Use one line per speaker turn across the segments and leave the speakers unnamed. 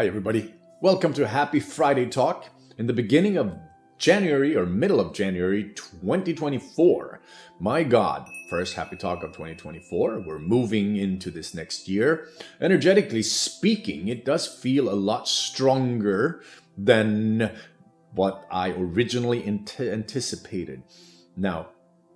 Hi everybody, welcome to Happy Friday Talk in the beginning of January or middle of January 2024. My God, first Happy Talk of 2024. We're moving into this next year. Energetically speaking, it does feel a lot stronger than what I originally anticipated. Now,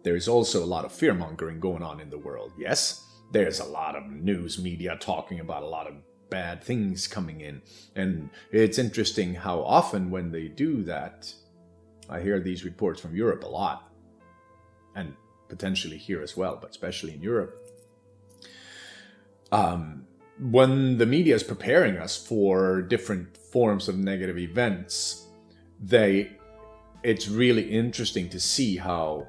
there's also a lot of fear-mongering going on in the world. Yes, there's a lot of news media talking about a lot of bad things coming in. And it's interesting how often when they do that, I hear these reports from Europe a lot. And potentially here as well, but especially in Europe. When the media is preparing us for different forms of negative events, it's really interesting to see how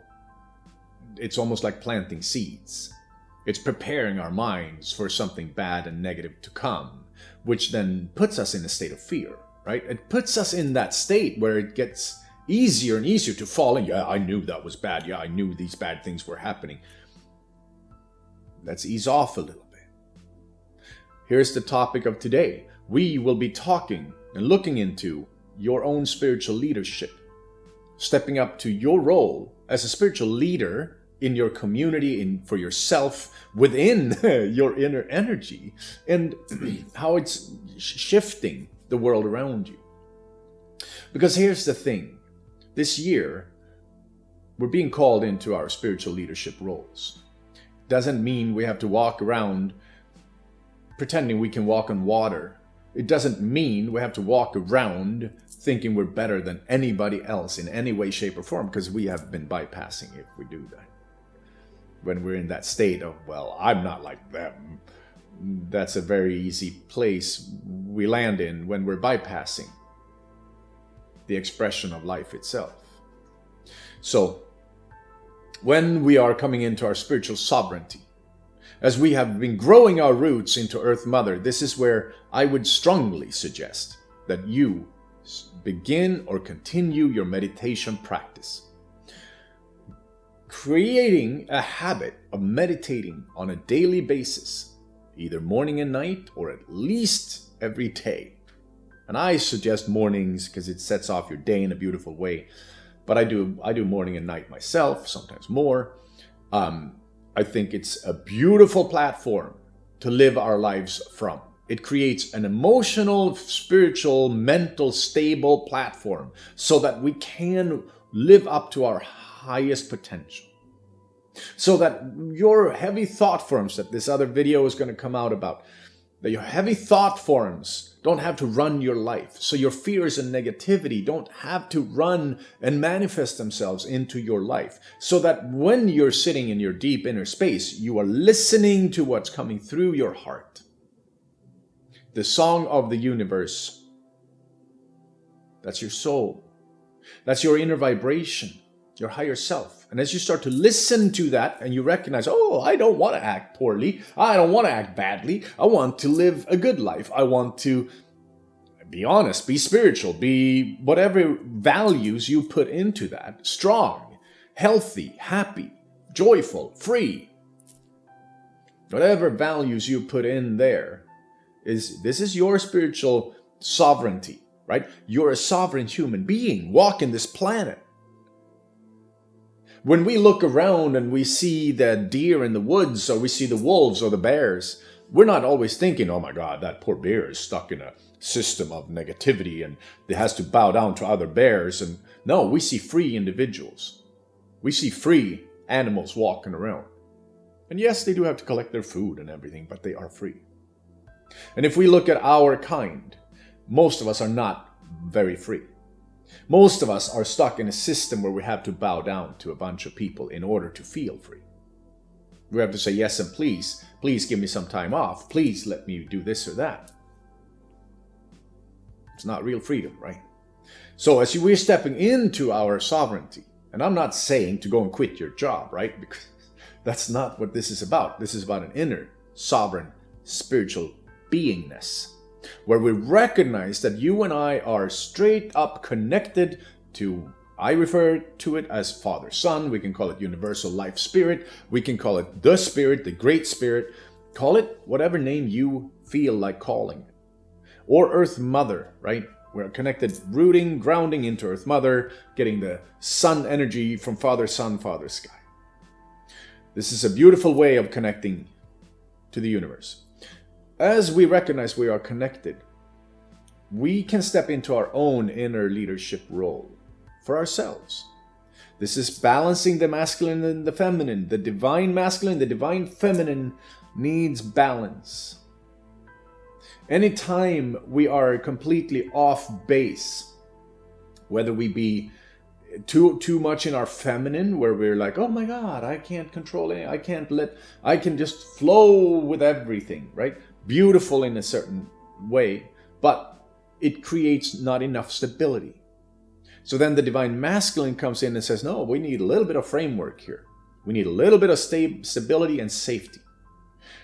it's almost like planting seeds. It's preparing our minds for something bad and negative to come, which then puts us in a state of fear, right? It puts us in that state where it gets easier and easier to fall in. Yeah, I knew that was bad. Yeah, I knew these bad things were happening. Let's ease off a little bit. Here's the topic of today. We will be talking and looking into your own spiritual leadership, stepping up to your role as a spiritual leader in your community, for yourself, within your inner energy, and how it's shifting the world around you. Because here's the thing. This year, we're being called into our spiritual leadership roles. Doesn't mean we have to walk around pretending we can walk on water. It doesn't mean we have to walk around thinking we're better than anybody else in any way, shape, or form, because we have been bypassing if we do that. When we're in that state of, well, I'm not like them. That's a very easy place we land in when we're bypassing the expression of life itself. So, when we are coming into our spiritual sovereignty, as we have been growing our roots into Earth Mother, this is where I would strongly suggest that you begin or continue your meditation practice. Creating a habit of meditating on a daily basis, either morning and night or at least every day. And I suggest mornings because it sets off your day in a beautiful way. But I do morning and night myself, sometimes more. I think it's a beautiful platform to live our lives from. It creates an emotional, spiritual, mental, stable platform so that we can live up to our highest potential. So that your heavy thought forms that this other video is going to come out about, that your heavy thought forms don't have to run your life. So your fears and negativity don't have to run and manifest themselves into your life. So that when you're sitting in your deep inner space, you are listening to what's coming through your heart. The song of the universe. That's your soul. That's your inner vibration, your higher self. And as you start to listen to that and you recognize, oh, I don't want to act poorly. I don't want to act badly. I want to live a good life. I want to be honest, be spiritual, be whatever values you put into that. Strong, healthy, happy, joyful, free. Whatever values you put in there, this is your spiritual sovereignty, right? You're a sovereign human being walking this planet. When we look around and we see the deer in the woods, or we see the wolves or the bears, we're not always thinking, oh my God, that poor bear is stuck in a system of negativity and it has to bow down to other bears. And no, we see free individuals. We see free animals walking around. And yes, they do have to collect their food and everything, but they are free. And if we look at our kind, most of us are not very free. Most of us are stuck in a system where we have to bow down to a bunch of people in order to feel free. We have to say yes and please give me some time off. Please let me do this or that. It's not real freedom, right? So as we're stepping into our sovereignty, and I'm not saying to go and quit your job, right? Because that's not what this is about. This is about an inner, sovereign, spiritual beingness, where we recognize that you and I are straight up connected to, I refer to it as Father, Son. We can call it Universal Life Spirit. We can call it the Spirit, the Great Spirit. Call it whatever name you feel like calling it. or Earth Mother, right? We're connected, rooting, grounding into Earth Mother, getting the sun energy from Father Sun, Father Sky. This is a beautiful way of connecting to the universe. As we recognize we are connected, we can step into our own inner leadership role for ourselves. This is balancing the masculine and the feminine. The divine masculine, the divine feminine needs balance. Anytime we are completely off base, whether we be too much in our feminine, where we're like, oh my God, I can't control it, I can just flow with everything, right? Beautiful in a certain way, but it creates not enough stability. So then the divine masculine comes in and says, no, we need a little bit of framework here. We need a little bit of stability and safety.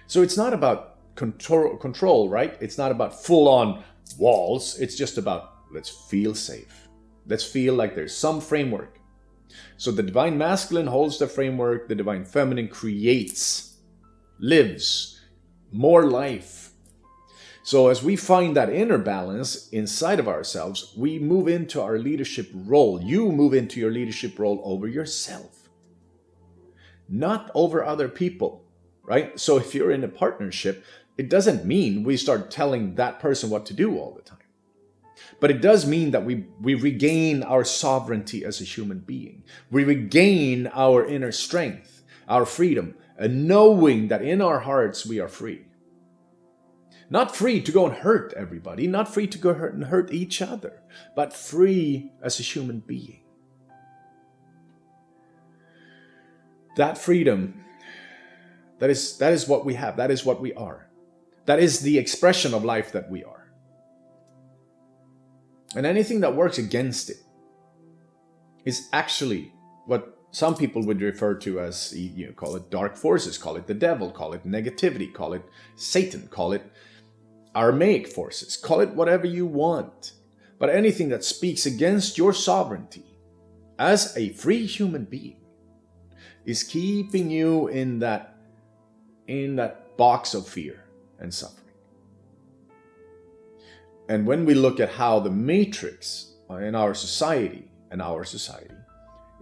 So it's not about control, right? It's not about full-on walls. It's just about, let's feel safe. Let's feel like there's some framework. So the divine masculine holds the framework. The divine feminine creates, lives more life. So as we find that inner balance inside of ourselves, we move into our leadership role. You move into your leadership role over yourself, not over other people, right? So if you're in a partnership, it doesn't mean we start telling that person what to do all the time. But it does mean that we regain our sovereignty as a human being. We regain our inner strength, our freedom, and knowing that in our hearts we are free. Not free to go and hurt everybody, not free to go and hurt each other, but free as a human being. That freedom, that is what we have, that is what we are. That is the expression of life that we are. And anything that works against it is actually what some people would refer to as, call it dark forces, call it the devil, call it negativity, call it Satan, call it Aramaic forces, call it whatever you want. But anything that speaks against your sovereignty as a free human being is keeping you in that box of fear and suffering. And when we look at how the matrix in our society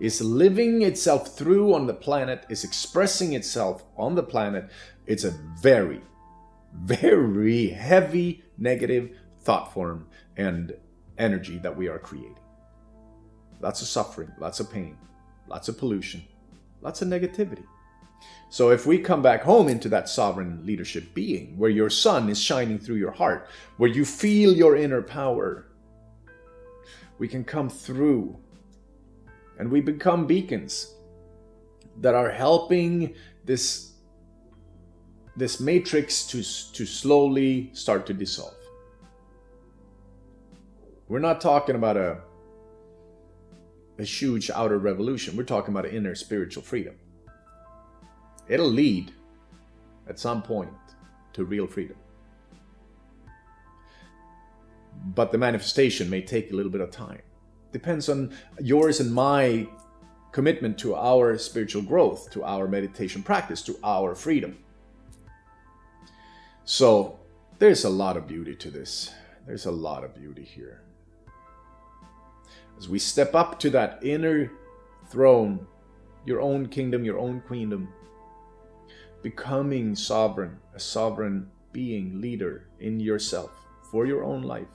is living itself through on the planet, is expressing itself on the planet, it's a very, very heavy negative thought form and energy that we are creating. Lots of suffering, lots of pain, lots of pollution, lots of negativity. So if we come back home into that sovereign leadership being, where your sun is shining through your heart, where you feel your inner power, we can come through and we become beacons that are helping this matrix to slowly start to dissolve. We're not talking about a huge outer revolution. We're talking about an inner spiritual freedom. It'll lead at some point to real freedom. But the manifestation may take a little bit of time. Depends on yours and my commitment to our spiritual growth, to our meditation practice, to our freedom. So there's a lot of beauty to this. There's a lot of beauty here. As we step up to that inner throne, your own kingdom, your own queendom, becoming sovereign, a sovereign being, leader in yourself for your own life.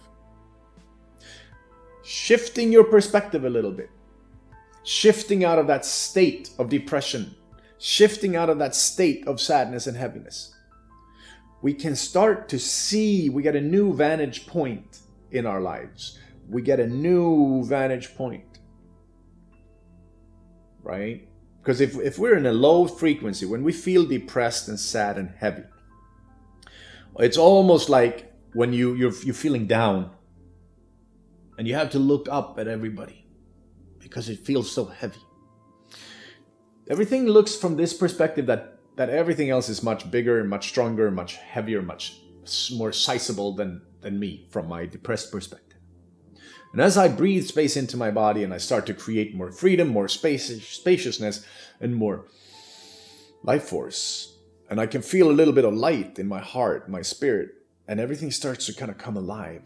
Shifting your perspective a little bit. Shifting out of that state of depression. Shifting out of that state of sadness and heaviness. We can start to see, we get a new vantage point in our lives. We get a new vantage point. Right? Because if we're in a low frequency, when we feel depressed and sad and heavy, it's almost like when you're feeling down and you have to look up at everybody because it feels so heavy. Everything looks from this perspective that everything else is much bigger and much stronger, much heavier, much more sizable than me from my depressed perspective. And as I breathe space into my body and I start to create more freedom, more spaciousness, and more life force, and I can feel a little bit of light in my heart, my spirit, and everything starts to kind of come alive,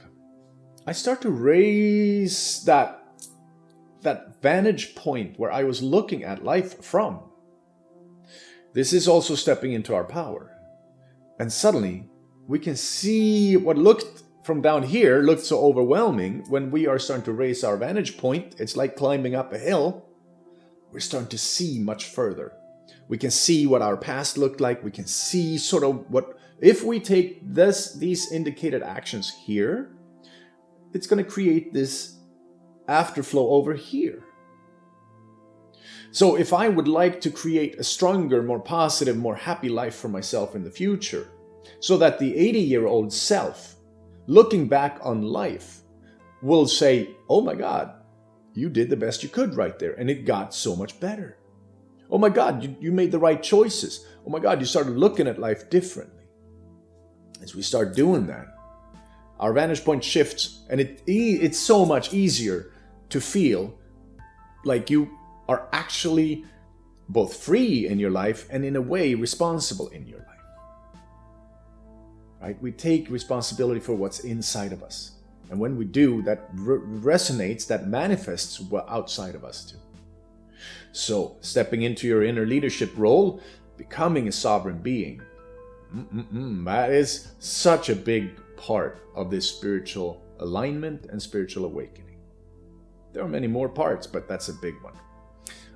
I start to raise that vantage point where I was looking at life from. This is also stepping into our power. And suddenly, we can see what looked from down here looked so overwhelming. When we are starting to raise our vantage point, it's like climbing up a hill. We're starting to see much further. We can see what our past looked like. We can see sort of what, if we take these indicated actions here, it's going to create this afterflow over here. So if I would like to create a stronger, more positive, more happy life for myself in the future, so that the 80-year-old self, looking back on life, will say, oh my God, you did the best you could right there, and it got so much better. Oh my God, you made the right choices. Oh my God, you started looking at life differently. As we start doing that, our vantage point shifts, and it's so much easier to feel like you are actually both free in your life and in a way responsible in your life. Right? We take responsibility for what's inside of us. And when we do, that resonates, that manifests outside of us too. So, stepping into your inner leadership role, becoming a sovereign being, that is such a big part of this spiritual alignment and spiritual awakening. There are many more parts, but that's a big one.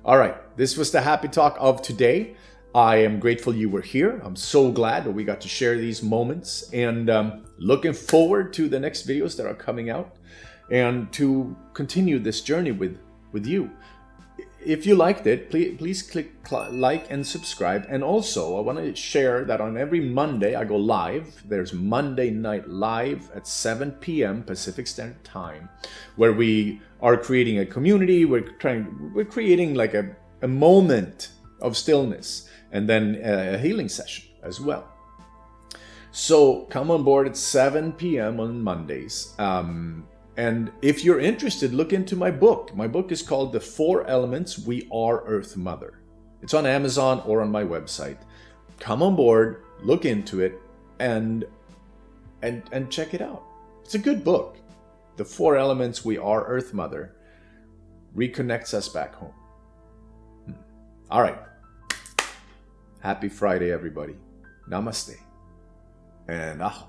All right, this was the Happy Talk of today. I am grateful you were here. I'm so glad that we got to share these moments, and looking forward to the next videos that are coming out and to continue this journey with you. If you liked it, please click like and subscribe. And also, I want to share that on every Monday I go live. There's Monday Night Live at 7 p.m. Pacific Standard Time, where we are creating a community. We're creating like a moment of stillness, and then a healing session as well. So come on board at 7 p.m. on Mondays. And if you're interested, look into my book. My book is called The 4 Elements We Are Earth Mother. It's on Amazon or on my website. Come on board, look into it, and check it out. It's a good book. The 4 Elements We Are Earth Mother reconnects us back home. All right. Happy Friday, everybody. Namaste. And aho.